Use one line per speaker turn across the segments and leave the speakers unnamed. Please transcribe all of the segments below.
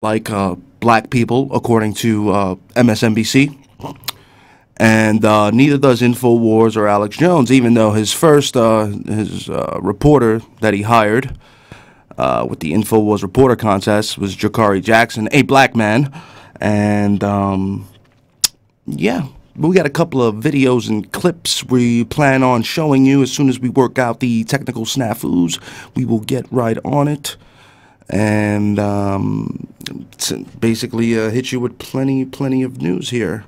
like black people, according to MSNBC. And neither does InfoWars or Alex Jones, even though his first reporter that he hired with the InfoWars reporter contest was Jakari Jackson, a black man. And yeah, we got a couple of videos and clips we plan on showing you as soon as we work out the technical snafus. We will get right on it and basically hit you with plenty of news here.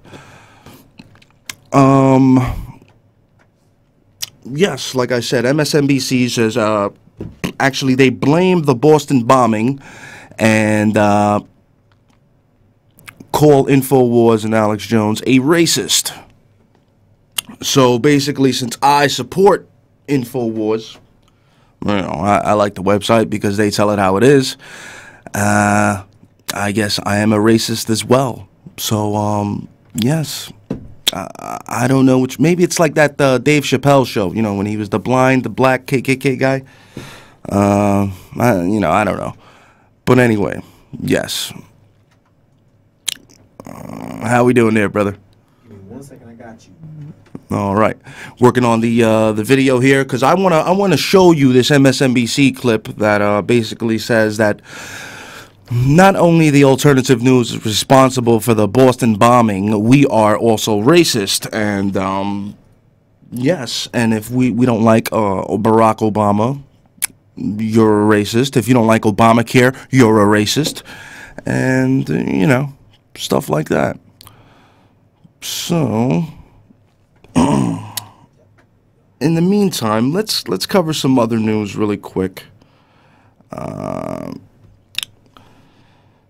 Yes, like I said, MSNBC says actually they blame the Boston bombing and call InfoWars and Alex Jones a racist. So basically, since I support InfoWars, you know, I like the website because they tell it how it is. I guess I am a racist as well. So yes. I don't know which. Maybe it's like that Dave Chappelle show, you know, when he was the black KKK guy. I don't know. But anyway, yes. How we doing there, brother?
Give me 1 second, I got you.
All right, working on the video here because I wanna show you this MSNBC clip that basically says that not only the alternative news is responsible for the Boston bombing, we are also racist. And yes, and if we don't like Barack Obama, you're a racist. If you don't like Obamacare, you're a racist. And, you know, stuff like that. So, in the meantime, let's cover some other news really quick.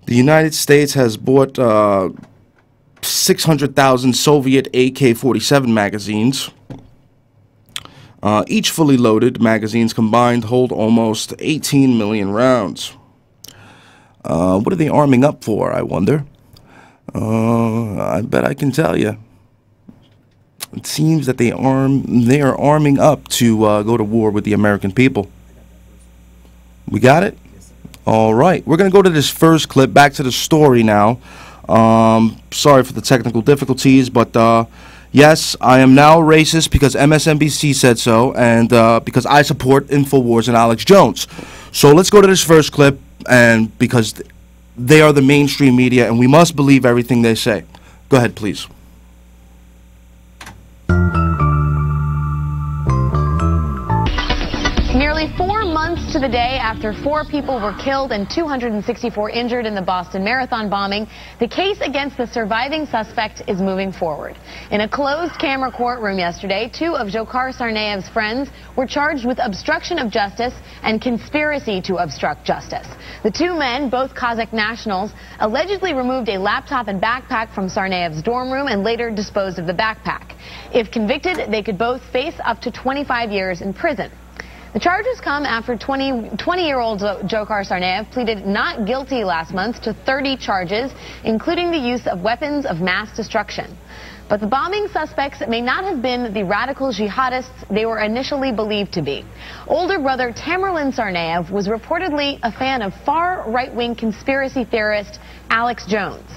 The United States has bought 600,000 Soviet AK-47 magazines. Each fully loaded, magazines combined hold almost 18 million rounds. What are they arming up for, I wonder? I bet I can tell you. It seems that they are arming up to go to war with the American people. We got it? All right, we're going to go to this first clip, back to the story now. Sorry for the technical difficulties, but yes, I am now racist because MSNBC said so, and because I support InfoWars and Alex Jones. So let's go to this first clip, and because they are the mainstream media, and we must believe everything they say. Go ahead, please.
Nearly 4 months to the day after 4 people were killed and 264 injured in the Boston Marathon bombing, the case against the surviving suspect is moving forward. In a closed camera courtroom yesterday, 2 of Dzhokhar Tsarnaev's friends were charged with obstruction of justice and conspiracy to obstruct justice. The 2 men, both Kazakh nationals, allegedly removed a laptop and backpack from Tsarnaev's dorm room and later disposed of the backpack. If convicted, they could both face up to 25 years in prison. The charges come after 20-year-old Dzhokhar Tsarnaev pleaded not guilty last month to 30 charges, including the use of weapons of mass destruction. But the bombing suspects may not have been the radical jihadists they were initially believed to be. Older brother Tamerlan Tsarnaev was reportedly a fan of far right-wing conspiracy theorist Alex Jones.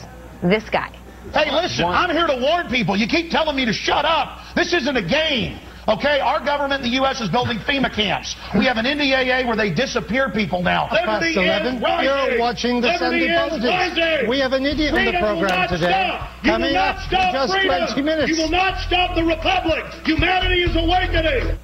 This guy.
Hey, listen, I'm here to warn people. You keep telling me to shut up. This isn't a game. Okay, our government in the U.S. is building FEMA camps. We have an NDAA where they disappear people now.
Past 11, you're watching the Sunday Politics. We have an idiot in the program today. Coming up in just 20 minutes.
You will not stop the Republic. Humanity is awakening.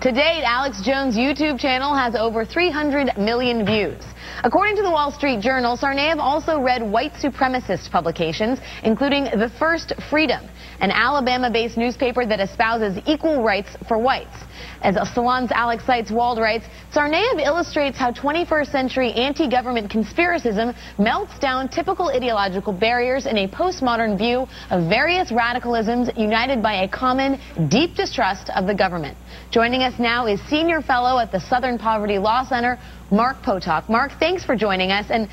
To date, Alex Jones' YouTube channel has over 300 million views. According to the Wall Street Journal, Tsarnaev also read white supremacist publications, including The First Freedom, an Alabama-based newspaper that espouses equal rights for whites. As Salon's Alex Seitz Wald writes, Tsarnaev illustrates how 21st century anti-government conspiracism melts down typical ideological barriers in a postmodern view of various radicalisms united by a common, deep distrust of the government. Joining us now is senior fellow at the Southern Poverty Law Center, Mark Potok. Mark, thanks for joining us. And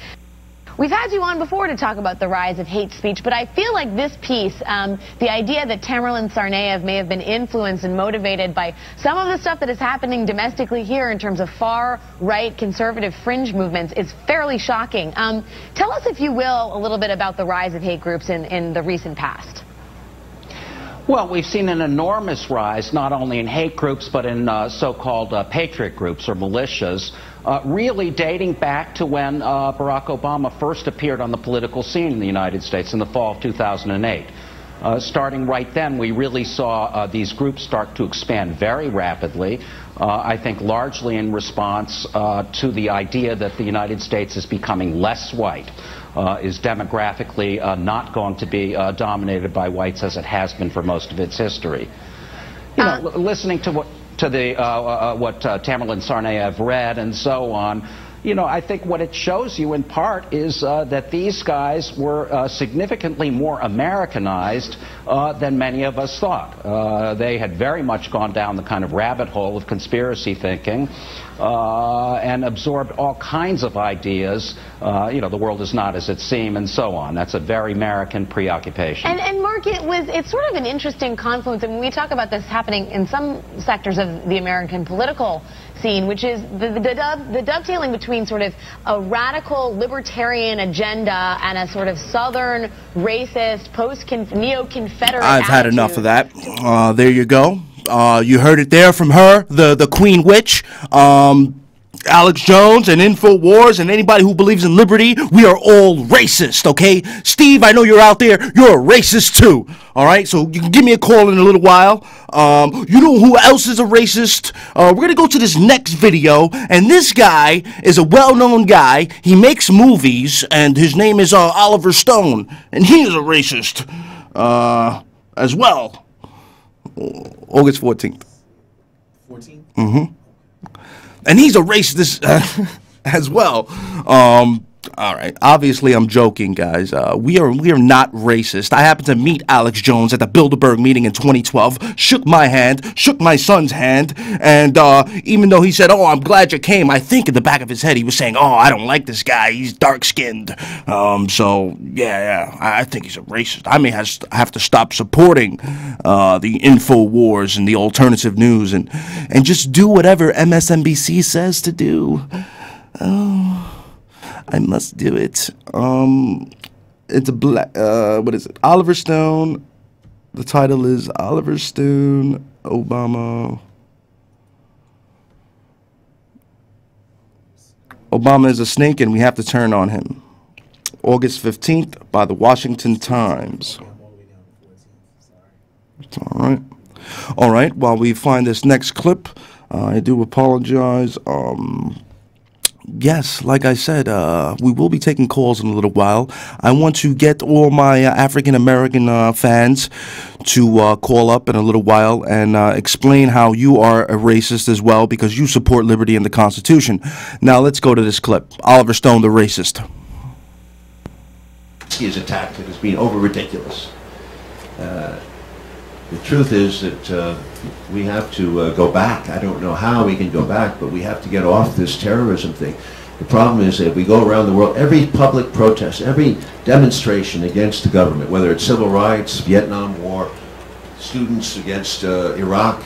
We've had you on before to talk about the rise of hate speech, but I feel like this piece, the idea that Tamerlan Tsarnaev may have been influenced and motivated by some of the stuff that is happening domestically here in terms of far-right conservative fringe movements is fairly shocking. Tell us, if you will, a little bit about the rise of hate groups in the recent past.
Well, we've seen an enormous rise, not only in hate groups, but in so-called patriot groups or militias, really dating back to when Barack Obama first appeared on the political scene in the United States in the fall of 2008. Starting right then, we really saw these groups start to expand very rapidly, I think largely in response to the idea that the United States is becoming less white. Is demographically not going to be dominated by whites as it has been for most of its history. You know, listening to what Tamerlan Tsarnaev read and so on, you know, I think what it shows you in part is that these guys were significantly more Americanized than many of us thought. They had very much gone down the kind of rabbit hole of conspiracy thinking and absorbed all kinds of ideas. You know, the world is not as it seems and so on. That's a very American preoccupation. And
Mark, it's sort of an interesting confluence. And when we talk about this happening in some sectors of the American political scene, which is the dovetailing between sort of a radical libertarian agenda and a sort of southern racist neo-Confederate
I've had
attitude.
enough of that. There you go. You heard it there from her, the Queen Witch. Alex Jones and InfoWars and anybody who believes in liberty, we are all racist, okay? Steve, I know you're out there. You're a racist too, all right? So you can give me a call in a little while. You know who else is a racist? We're going to go to this next video, and this guy is a well-known guy. He makes movies, and his name is Oliver Stone, and he is a racist as well. August 14th.
14?
Mm-hmm. And he's a racist as well. All right. Obviously, I'm joking, guys. We are not racist. I happened to meet Alex Jones at the Bilderberg meeting in 2012. Shook my hand, shook my son's hand, and even though he said, "Oh, I'm glad you came," I think in the back of his head he was saying, "Oh, I don't like this guy. He's dark-skinned." So yeah, I think he's a racist. I may have to stop supporting the InfoWars and the alternative news and just do whatever MSNBC says to do. Oh. I must do it. It's a black, what is it? Oliver Stone. The title is Oliver Stone, Obama. Obama is a snake and we have to turn on him. August 15th by the Washington Times. All right. All right, while we find this next clip, I do apologize. Yes, like I said, we will be taking calls in a little while. I want to get all my African-American fans to call up in a little while and explain how you are a racist as well because you support liberty and the Constitution. Now, let's go to this clip. Oliver Stone, the racist.
He is attacked as being over-ridiculous. The truth is that we have to go back. I don't know how we can go back, but we have to get off this terrorism thing. The problem is that if we go around the world, every public protest, every demonstration against the government, whether it's civil rights, Vietnam War, students against Iraq,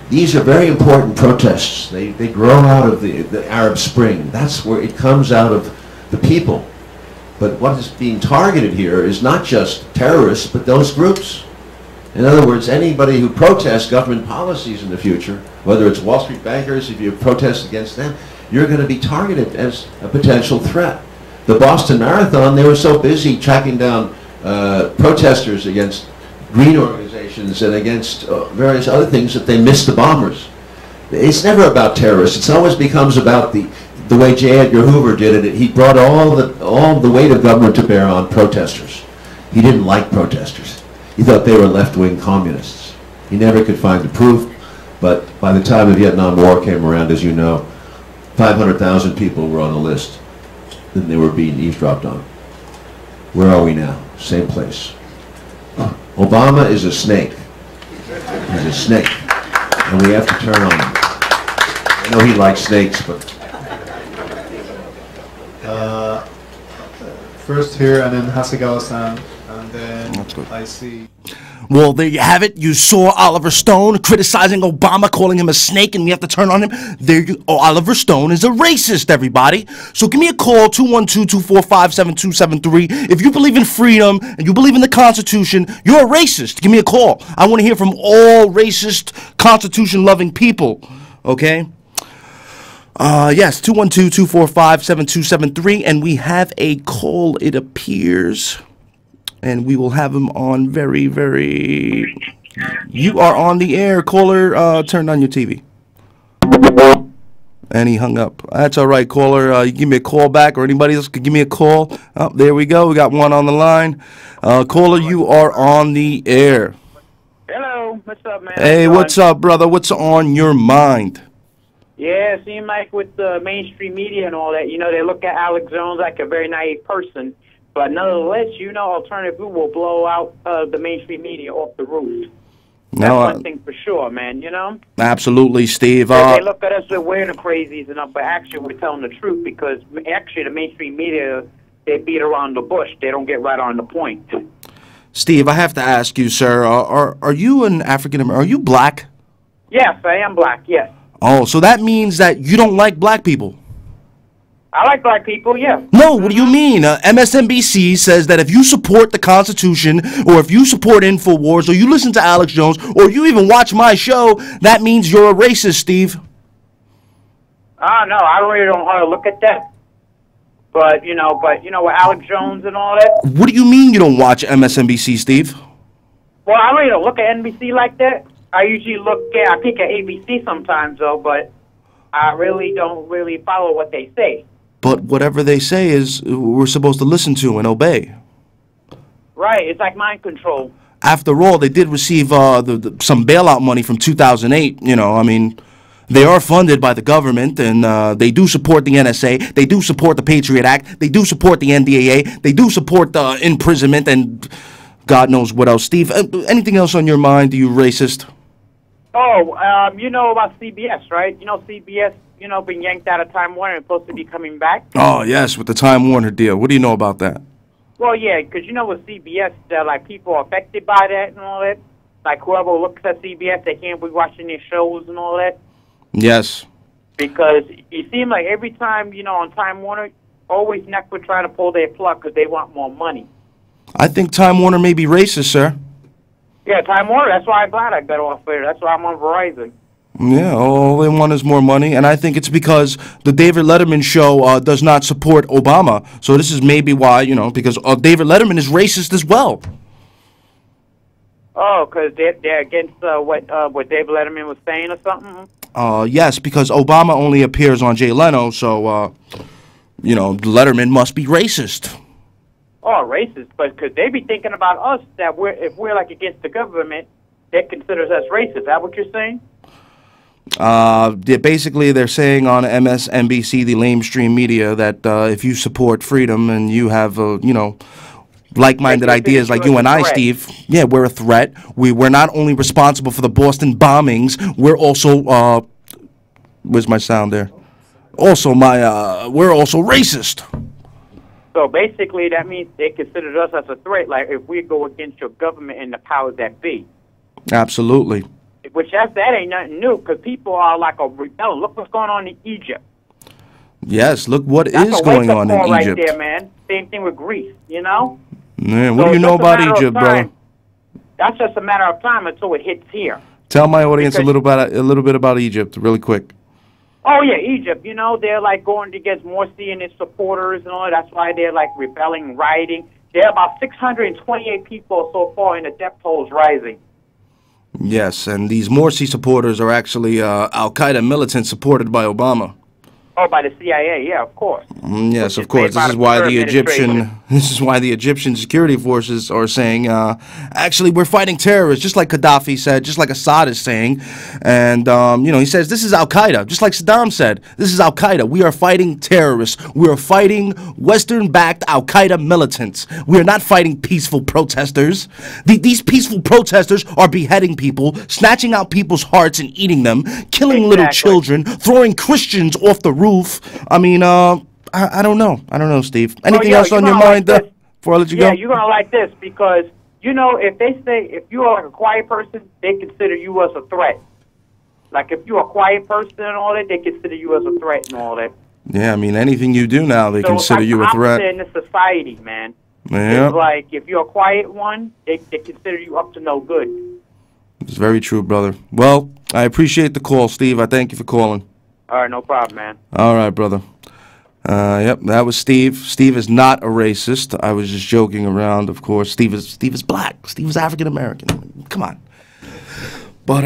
these are very important protests. They grow out of the Arab Spring. That's where it comes out of the people. But what is being targeted here is not just terrorists, but those groups. In other words, anybody who protests government policies in the future, whether it's Wall Street bankers, if you protest against them, you're going to be targeted as a potential threat. The Boston Marathon, they were so busy tracking down protesters against green organizations and against various other things that they missed the bombers. It's never about terrorists. It always becomes about the way J. Edgar Hoover did it. He brought all the weight of government to bear on protesters. He didn't like protesters. He thought they were left-wing communists. He never could find the proof, but by the time the Vietnam War came around, as you know, 500,000 people were on the list. Then they were being eavesdropped on. Where are we now? Same place. Obama is a snake. He's a snake. And we have to turn on him. I know he likes snakes, but
first here and then Hasegawa-san, and then
That's good.
I see.
Well, there you have it. You saw Oliver Stone criticizing Obama, calling him a snake, and we have to turn on him. Oliver Stone is a racist, everybody. So give me a call, 212-245-7273. If you believe in freedom and you believe in the Constitution, you're a racist. Give me a call. I want to hear from all racist, Constitution-loving people, okay? Yes, 212-245-7273, and we have a call, it appears. And we will have him on very, very... You are on the air, caller. Turn on your TV. And he hung up. That's all right, caller. You give me a call back, or anybody else could give me a call. Oh, there we go. We got one on the line. Caller, you are on the air.
Hello. What's up, man?
Hey, what's up, brother? What's on your mind?
Yeah, it seems like with the mainstream media and all that, you know, they look at Alex Jones like a very naive person. But nonetheless, you know, Alternative View will blow out the mainstream media off the roof. That's one thing for sure, man, you know?
Absolutely, Steve.
They look at us as we're the crazies, but actually we're telling the truth because actually the mainstream media, they beat around the bush. They don't get right on the point.
Steve, I have to ask you, sir, are you an African-American? Are you black?
Yes, I am black, yes.
Oh, so that means that you don't like black people?
I like black people, yeah.
No, what do you mean? MSNBC says that if you support the Constitution, or if you support InfoWars, or you listen to Alex Jones, or you even watch my show, that means you're a racist, Steve.
No, I really don't know how to look at that. But you know, with Alex Jones and all that.
What do you mean you don't watch MSNBC, Steve?
Well, I really don't look at NBC like that. I usually I peek at ABC sometimes, though, but I really don't follow what they say.
But whatever they say is we're supposed to listen to and obey.
Right, it's like mind control.
After all, they did receive some bailout money from 2008. You know, I mean, they are funded by the government, and they do support the NSA. They do support the Patriot Act. They do support the NDAA. They do support imprisonment and God knows what else. Steve, anything else on your mind, you racist?
Oh, you know about CBS, right? You know CBS, been yanked out of Time Warner and supposed to be coming back.
Oh, yes, with the Time Warner deal. What do you know about that?
Well, yeah, because with CBS, like people are affected by that and all that. Like whoever looks at CBS, they can't be watching their shows and all that.
Yes.
Because it seems like every time, on Time Warner, always NECWA trying to pull their plug because they want more money.
I think Time Warner may be racist, sir.
Yeah, Time Warner. That's why I'm glad I got off there. That's why I'm on Verizon.
Yeah, all they want is more money, and I think it's because the David Letterman show does not support Obama. So this is maybe why, because David Letterman is racist as well.
Oh, because they're against what David Letterman was saying or something?
Yes, because Obama only appears on Jay Leno, so, Letterman must be racist.
Oh, racist, but because they be thinking about us that if we're like against the government, they consider us racist. Is that what you're saying?
Basically, they're saying on MSNBC, the lamestream media, that if you support freedom and you have, like-minded ideas like you and I, Steve, yeah, we're a threat. We're not only responsible for the Boston bombings, we're also, where's my sound there? Also, we're also racist.
So basically, that means they considered us as a threat, like if we go against your government and the powers that be.
Absolutely.
Which that ain't nothing new, because people are like a rebel. Look what's going on in Egypt.
Yes, look what is going on in Egypt.
Right there, man. Same thing with Greece,
Man, what do you know about Egypt, bro?
That's just a matter of time until it hits here.
Tell my audience a little bit about Egypt, really quick.
Oh, yeah, Egypt, they're like going against Morsi and his supporters and all. That's why they're like rebelling, rioting. There are about 628 people so far, and the death toll is rising.
Yes, and these Morsi supporters are actually Al-Qaeda militants supported by Obama.
Oh, by the CIA, yeah, of course.
Yes, of course. This is why the Egyptian security forces are saying, actually, we're fighting terrorists, just like Gaddafi said, just like Assad is saying. And, he says, this is Al-Qaeda, just like Saddam said. This is Al-Qaeda. We are fighting terrorists. We are fighting Western-backed Al-Qaeda militants. We are not fighting peaceful protesters. These peaceful protesters are beheading people, snatching out people's hearts and eating them, killing little children, throwing Christians off the roof. I mean, I don't know. I don't know, Steve. Anything
yo,
else on your mind before I let you go?
Yeah, you're gonna like this because you know if they say if you are like a quiet person, they consider you as a threat. Like if you're a quiet person and all that, they consider you as a threat and all that.
Yeah, I mean anything you do now, they consider you a threat.
In the society, man.
Yeah.
It's like if you're a quiet one, they consider you up to no good.
It's very true, brother. Well, I appreciate the call, Steve. I thank you for calling.
All right, no problem, man.
All right, brother. Yep, that was Steve. Steve is not a racist. I was just joking around, of course. Steve is black. Steve is African American. Come on. But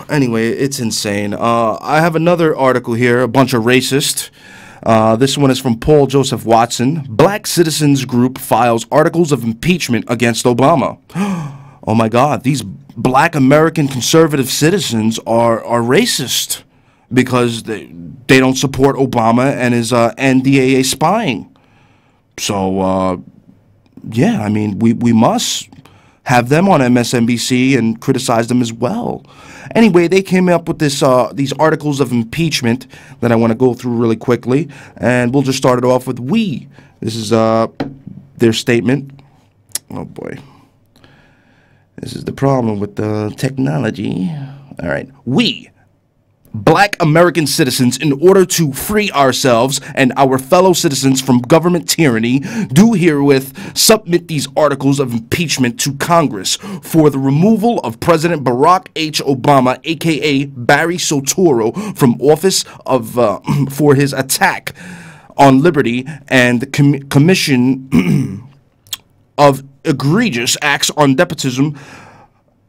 anyway, it's insane. I have another article here, a bunch of racist. This one is from Paul Joseph Watson. Black Citizens Group files articles of impeachment against Obama. Oh my God, these black American conservative citizens are racist because they don't support Obama and his NDAA spying. So, yeah, I mean, we must have them on MSNBC and criticize them as well. Anyway, they came up with this these articles of impeachment that I want to go through really quickly, and we'll just start it off with we. This is their statement. Oh boy, this is the problem with the technology. All right, we, Black American citizens, in order to free ourselves and our fellow citizens from government tyranny, do herewith submit these articles of impeachment to Congress for the removal of President Barack H. Obama, aka Barry Soetoro, from office for his attack on liberty and the commission of egregious acts on despotism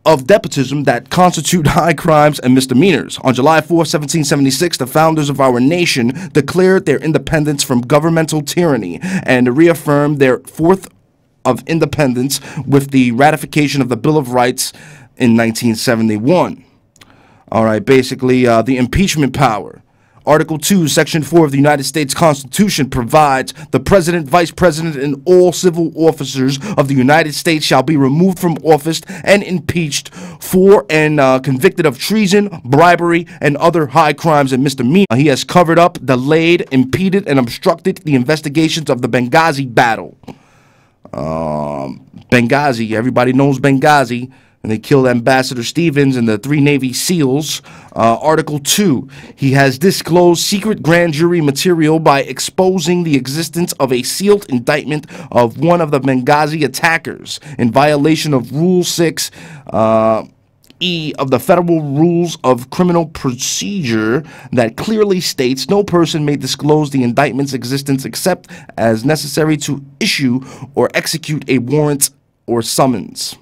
that constitute high crimes and misdemeanors. On July 4, 1776, the founders of our nation declared their independence from governmental tyranny and reaffirmed their Fourth of Independence with the ratification of the Bill of Rights in 1971. All right, basically, the impeachment power. Article 2, Section 4 of the United States Constitution provides the President, Vice President, and all civil officers of the United States shall be removed from office and impeached for and convicted of treason, bribery, and other high crimes and misdemeanors. He has covered up, delayed, impeded, and obstructed the investigations of the Benghazi battle. Benghazi, everybody knows Benghazi. And they killed Ambassador Stevens and the 3 Navy SEALs. Article 2, he has disclosed secret grand jury material by exposing the existence of a sealed indictment of one of the Benghazi attackers in violation of Rule 6 E of the Federal Rules of Criminal Procedure that clearly states no person may disclose the indictment's existence except as necessary to issue or execute a warrant or summons.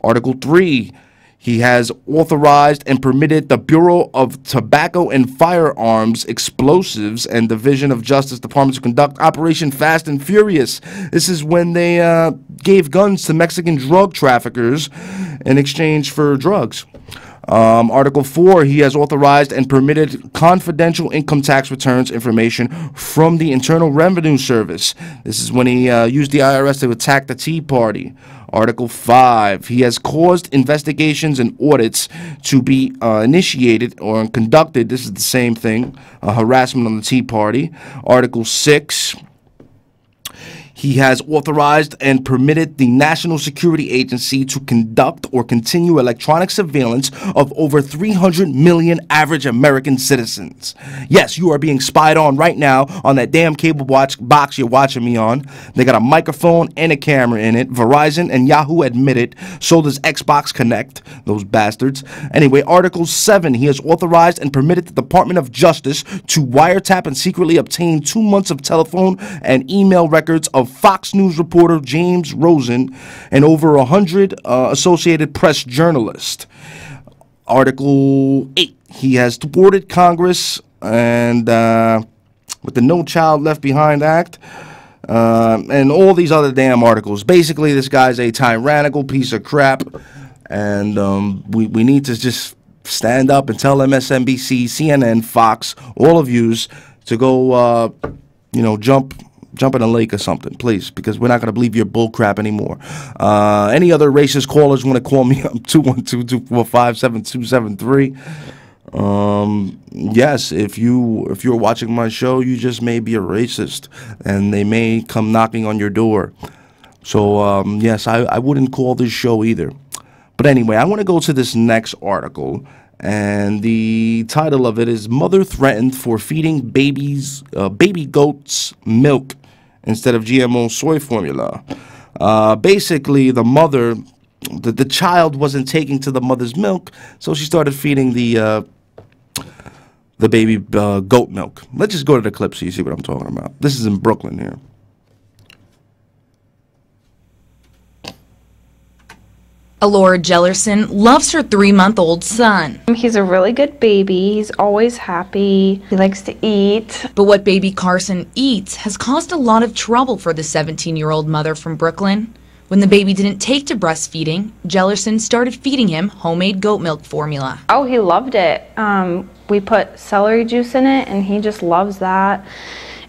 Article 3, he has authorized and permitted the Bureau of Tobacco and Firearms, Explosives, and Division of Justice Department to conduct Operation Fast and Furious. This is when they gave guns to Mexican drug traffickers in exchange for drugs. Article 4, he has authorized and permitted confidential income tax returns information from the Internal Revenue Service. This is when he used the IRS to attack the Tea Party. Article 5, he has caused investigations and audits to be initiated or conducted. This is the same thing, harassment on the Tea Party. Article 6, he has authorized and permitted the National Security Agency to conduct or continue electronic surveillance of over 300 million average American citizens. Yes, you are being spied on right now on that damn cable box you're watching me on. They got a microphone and a camera in it. Verizon and Yahoo admit it. So does Xbox Connect, those bastards. Anyway, Article 7, he has authorized and permitted the Department of Justice to wiretap and secretly obtain 2 months of telephone and email records of Fox News reporter James Rosen and over 100 Associated Press journalists. Article 8, he has thwarted Congress and with the No Child Left Behind Act and all these other damn articles. Basically, this guy's a tyrannical piece of crap, and we need to just stand up and tell MSNBC, CNN, Fox, all of yous to go, jump in a lake or something, please, because we're not going to believe your bull crap anymore. Any other racist callers want to call me up, 212-245-7273. Yes, if you're watching my show, you just may be a racist, and they may come knocking on your door. So, yes, I wouldn't call this show either. But anyway, I want to go to this next article, and the title of it is "Mother Threatened for Feeding Baby Goats Milk Instead of GMO Soy Formula." Basically, the mother, the child wasn't taking to the mother's milk, so she started feeding the baby goat milk. Let's just go to the clip so you see what I'm talking about. This is in Brooklyn here.
Alora Jellerson loves her 3-month-old son.
He's a really good baby. He's always happy. He likes to eat.
But what baby Carson eats has caused a lot of trouble for the 17-year-old mother from Brooklyn. When the baby didn't take to breastfeeding, Jellerson started feeding him homemade goat milk formula.
Oh, he loved it. We put celery juice in it, and he just loves that.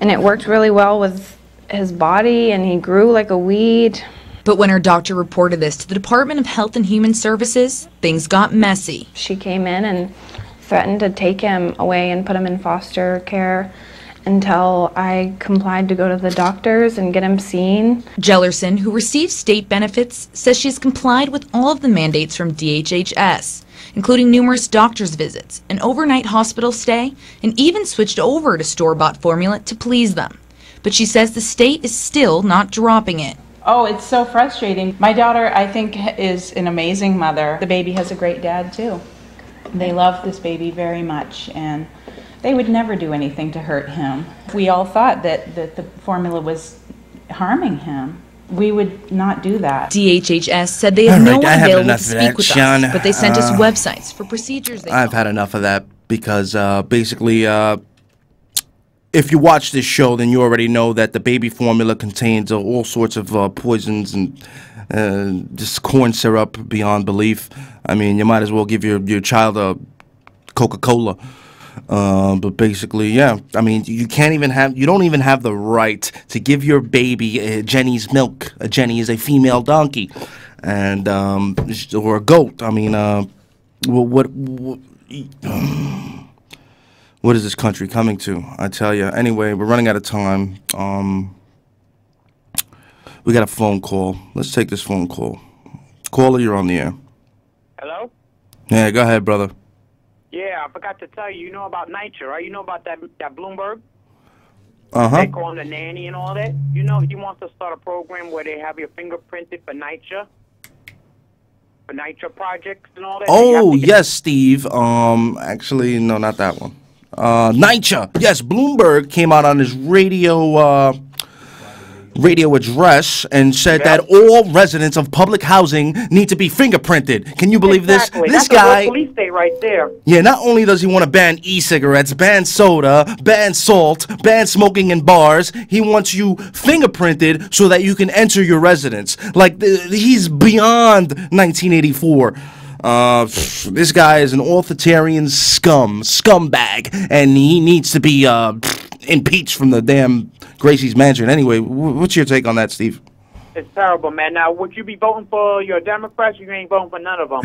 And it worked really well with his body, and he grew like a weed.
But when her doctor reported this to the Department of Health and Human Services, things got messy.
She came in and threatened to take him away and put him in foster care until I complied to go to the doctors and get him seen.
Jellerson, who receives state benefits, says she's complied with all of the mandates from DHHS, including numerous doctor's visits, an overnight hospital stay, and even switched over to store-bought formula to please them. But she says the state is still not dropping it.
Oh, it's so frustrating. My daughter, I think, is an amazing mother. The baby has a great dad, too. They love this baby very much, and they would never do anything to hurt him. We all thought that the formula was harming him. We would not do that.
DHHS said they had no one available to speak with us, but they sent us websites for procedures they
I've had enough of that because basically if you watch this show, then you already know that the baby formula contains all sorts of poisons and just corn syrup beyond belief. I mean, you might as well give your child a Coca-Cola. But basically, yeah. I mean, you don't even have the right to give your baby Jenny's milk. A Jenny is a female donkey, and or a goat. I mean, what is this country coming to? I tell you. Anyway, we're running out of time. We got a phone call. Let's take this phone call. Caller, you're on the air.
Hello?
Yeah, go ahead, brother.
Yeah, I forgot to tell you. You know about NYCHA, right? You know about that Bloomberg?
Uh-huh.
They call him the nanny and all that. You know, he wants to start a program where they have your fingerprinted for NYCHA. For NYCHA projects and all that.
Oh, yes, Steve. Actually, no, not that one. NYCHA. Yes, Bloomberg came out on his radio address and said that all residents of public housing need to be fingerprinted. Can you believe this? This guy,
the police state right there.
Yeah, not only does he want to ban e-cigarettes, ban soda, ban salt, ban smoking in bars, he wants you fingerprinted so that you can enter your residence. Like, he's beyond 1984. This guy is an authoritarian scumbag, and he needs to be impeached from the damn Gracie's mansion. Anyway, what's your take on that, Steve?
It's terrible, man. Now, would you be voting for your Democrats? You ain't voting for none of them.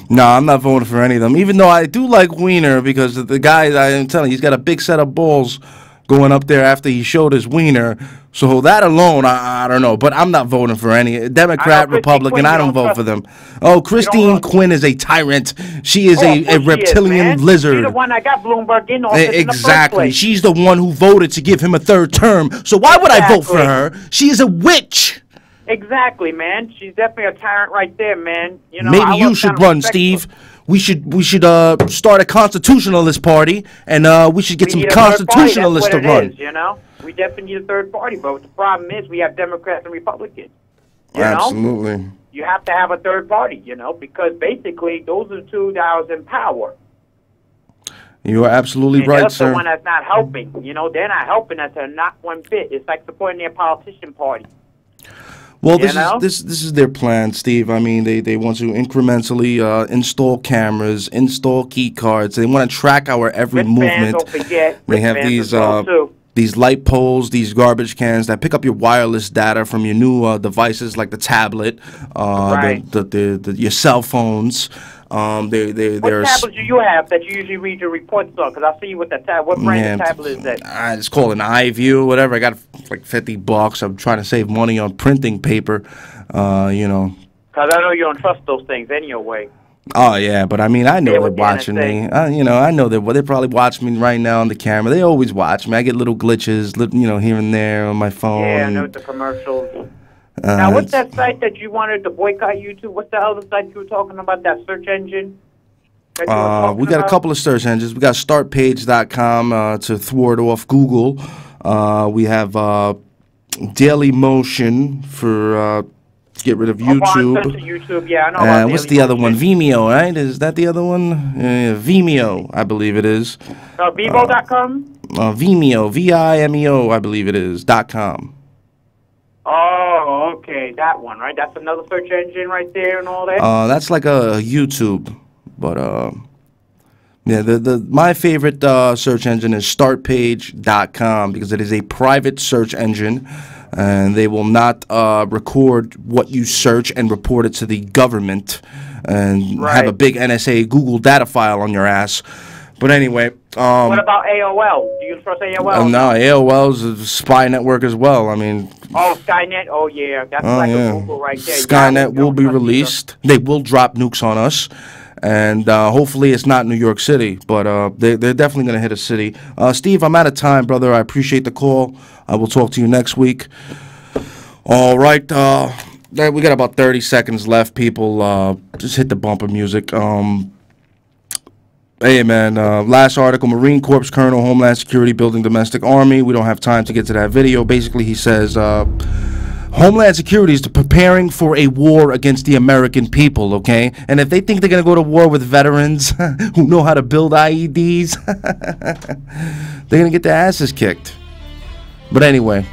No, I'm not voting for any of them. Even though I do like Wiener, because the guy, I'm telling you, he's got a big set of balls going up there after he showed his wiener. So that alone, I don't know. But I'm not voting for any Democrat, Republican. I don't vote for them. Oh, Christine Quinn is a tyrant. She is a reptilian lizard.
She's the one that got Bloomberg in office in the first place.
She's the one who voted to give him a third term. So why would I vote for her? She is a witch.
Exactly, man. She's definitely a tyrant right there, man. You know,
maybe you should run, Steve. We should start a constitutionalist party, and we should get some constitutionalists to run.
You know, we definitely need a third party, but the problem is we have Democrats and Republicans. You
Absolutely.
know? You have to have a third party, you know, because basically those are the two that are in power.
You are absolutely right, sir.
The one that's not helping. You know, they're not helping us. They're not one bit. It's like supporting their politician party.
Well, this is their plan, Steve. I mean, they want to incrementally install cameras, install key cards. They want to track our every movement.
Don't forget.
They have these light poles, these garbage cans that pick up your wireless data from your new devices like the tablet, your cell phones.
What
there's
tablet do you have that you usually read your reports on? Because I see you with that tab. What brand of tablet is that?
It's called an iView, whatever. I got like $50. I'm trying to save money on printing paper, you know.
Because I know you don't trust those things anyway.
Oh yeah, but I mean, I know they're watching me. You know, I know they probably watch me right now on the camera. They always watch me. I get little glitches, you know, here and there on my phone.
Yeah, I know the commercials. Now, what's that site that you wanted to boycott YouTube? What's the other site you were talking about? That search engine?
We got a couple of search engines. We got startpage.com to thwart off Google. We have Daily Motion for get rid of YouTube.
YouTube. Yeah, I know about
what's the other one? Vimeo, right? Is that the other one? Vimeo, I believe it is.
Vivo.com?
Vimeo, Vimeo, I believe it is, .com.
Oh, okay, that one, right? That's another search engine right there and all that?
That's like a YouTube, but yeah, my favorite search engine is startpage.com because it is a private search engine, and they will not record what you search and report it to the government and have a big NSA Google data file on your ass. But anyway,
what about AOL? Do you trust AOL?
No, AOL's a spy network as well. I mean,
Skynet. Oh yeah, that's like a Google right there.
Skynet will be released. They will drop nukes on us, and hopefully it's not New York City, but they're definitely going to hit a city. Steve, I'm out of time, brother. I appreciate the call. I will talk to you next week. All right, we got about 30 seconds left. People, just hit the bumper music. Hey, man, last article, Marine Corps Colonel, Homeland Security, building domestic army. We don't have time to get to that video. Basically, he says Homeland Security is preparing for a war against the American people, okay? And if they think they're going to go to war with veterans who know how to build IEDs, they're going to get their asses kicked. But anyway,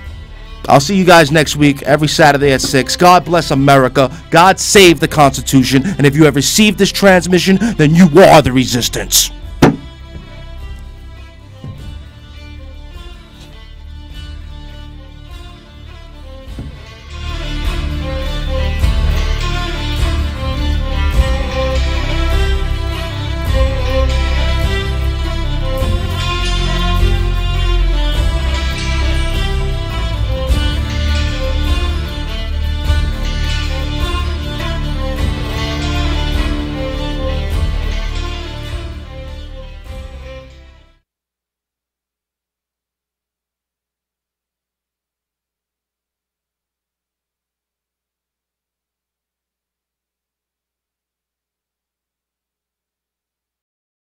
I'll see you guys next week, every Saturday at 6. God bless America. God save the Constitution. And if you have received this transmission, then you are the resistance.